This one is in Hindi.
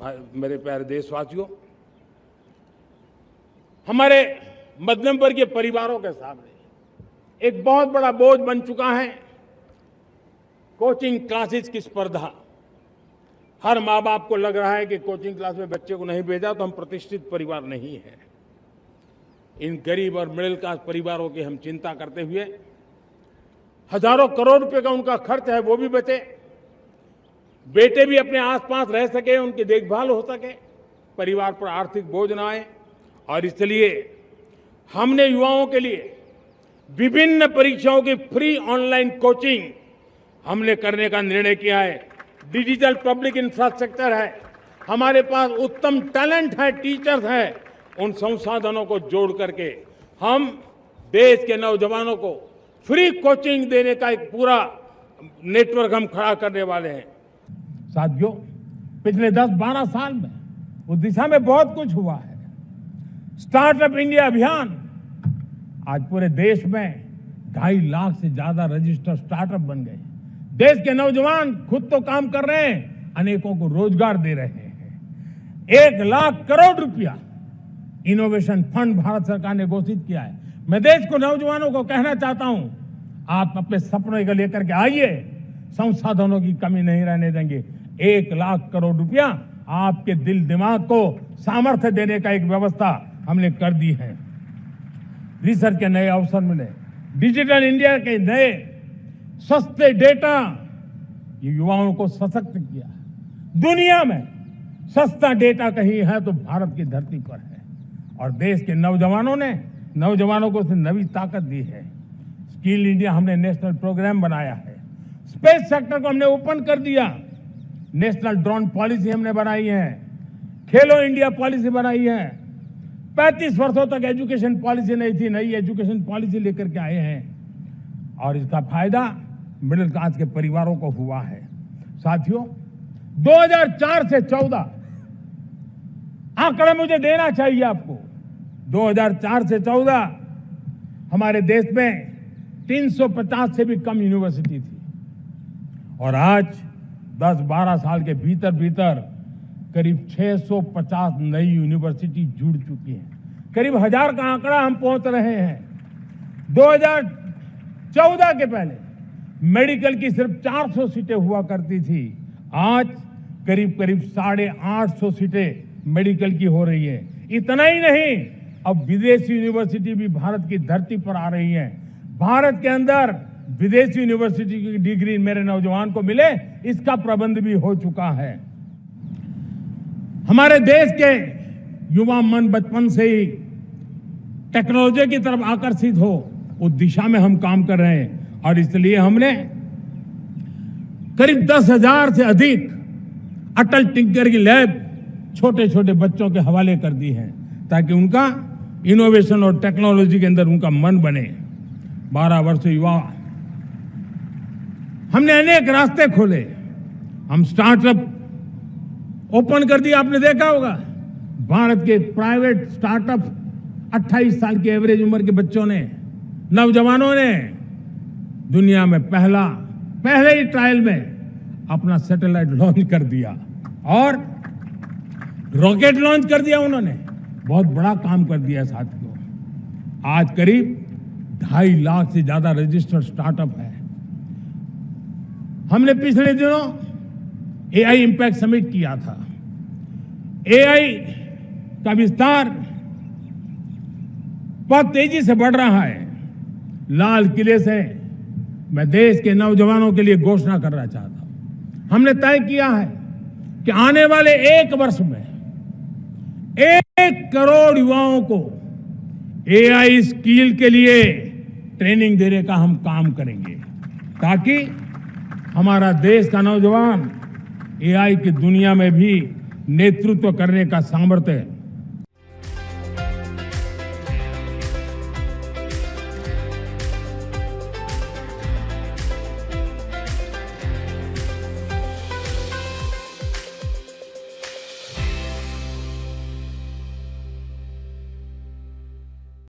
मेरे प्यारे देशवासियों, हमारे मध्यम वर्गीय परिवारों के सामने एक बहुत बड़ा बोझ बन चुका है कोचिंग क्लासेस की स्पर्धा। हर माँ बाप को लग रहा है कि कोचिंग क्लास में बच्चे को नहीं भेजा तो हम प्रतिष्ठित परिवार नहीं है। इन गरीब और मिडिल क्लास परिवारों की हम चिंता करते हुए हजारों करोड़ रुपए का उनका खर्च है वो भी बचे, बेटे भी अपने आसपास रह सके, उनकी देखभाल हो सके, परिवार पर आर्थिक बोझ ना आए। और इसलिए हमने युवाओं के लिए विभिन्न परीक्षाओं की फ्री ऑनलाइन कोचिंग हमने करने का निर्णय किया है। डिजिटल पब्लिक इंफ्रास्ट्रक्चर है, हमारे पास उत्तम टैलेंट है, टीचर्स हैं, उन संसाधनों को जोड़ करके हम देश के नौजवानों को फ्री कोचिंग देने का एक पूरा नेटवर्क हम खड़ा करने वाले हैं। साथियों, पिछले 10-12 साल में उस दिशा में बहुत कुछ हुआ है। स्टार्टअप इंडिया अभियान, आज पूरे देश में 2.5 लाख से ज्यादा रजिस्टर्ड स्टार्टअप बन गए। देश के नौजवान खुद तो काम कर रहे हैं, अनेकों को रोजगार दे रहे हैं। 1 लाख करोड़ रुपया इनोवेशन फंड भारत सरकार ने घोषित किया है। मैं देश को, नौजवानों को कहना चाहता हूं, आप अपने सपने को लेकर के आइए, संसाधनों की कमी नहीं रहने देंगे। 1 लाख करोड़ रुपया आपके दिल दिमाग को सामर्थ्य देने का एक व्यवस्था हमने कर दी है। रिसर्च के नए अवसर मिले, डिजिटल इंडिया के नए सस्ते डेटा, ये युवाओं को सशक्त किया। दुनिया में सस्ता डेटा कहीं है तो भारत की धरती पर है। और देश के नौजवानों को नई ताकत दी है। स्किल इंडिया हमने नेशनल प्रोग्राम बनाया है। स्पेस सेक्टर को हमने ओपन कर दिया। नेशनल ड्रोन पॉलिसी हमने बनाई है। खेलो इंडिया पॉलिसी बनाई है। 35 वर्षों तक एजुकेशन पॉलिसी नहीं थी, नई एजुकेशन पॉलिसी लेकर के आए हैं और इसका फायदा मिडिल क्लास के परिवारों को हुआ है। साथियों, 2004 से 14 आंकड़ा मुझे देना चाहिए आपको। 2004 से 14 हमारे देश में 350 से भी कम यूनिवर्सिटी थी और आज 10-12 साल के भीतर करीब 650 नई यूनिवर्सिटी जुड़ चुकी हैं। करीब 1000 का आंकड़ा हम पहुंच रहे हैं। 2014 के पहले मेडिकल की सिर्फ 400 सीटें हुआ करती थी, आज करीब 850 सीटें मेडिकल की हो रही है। इतना ही नहीं, अब विदेशी यूनिवर्सिटी भी भारत की धरती पर आ रही है। भारत के अंदर विदेशी यूनिवर्सिटी की डिग्री मेरे नौजवान को मिले, इसका प्रबंध भी हो चुका है। हमारे देश के युवा मन बचपन से ही टेक्नोलॉजी की तरफ आकर्षित हो, उस दिशा में हम काम कर रहे हैं और इसलिए हमने करीब 10,000 से अधिक अटल टिंकरिंग लैब छोटे छोटे बच्चों के हवाले कर दी है ताकि उनका इनोवेशन और टेक्नोलॉजी के अंदर उनका मन बने। 12 वर्ष युवा, हमने अनेक रास्ते खोले। हम स्टार्टअप ओपन कर दिया। आपने देखा होगा भारत के प्राइवेट स्टार्टअप 28 साल की एवरेज उम्र के बच्चों ने, नौजवानों ने दुनिया में पहले ही ट्रायल में अपना सैटेलाइट लॉन्च कर दिया और रॉकेट लॉन्च कर दिया। उन्होंने बहुत बड़ा काम कर दिया साथियों। आज करीब 2.5 लाख से ज्यादा रजिस्टर्ड स्टार्टअप है। हमने पिछले दिनों एआई इंपैक्ट समिट किया था। एआई का विस्तार बहुत तेजी से बढ़ रहा है। लाल किले से मैं देश के नौजवानों के लिए घोषणा करना चाहता हूं। हमने तय किया है कि आने वाले 1 वर्ष में 1 करोड़ युवाओं को एआई स्किल के लिए ट्रेनिंग देने का हम काम करेंगे ताकि हमारा देश का नौजवान एआई की दुनिया में भी नेतृत्व करने का सामर्थ्य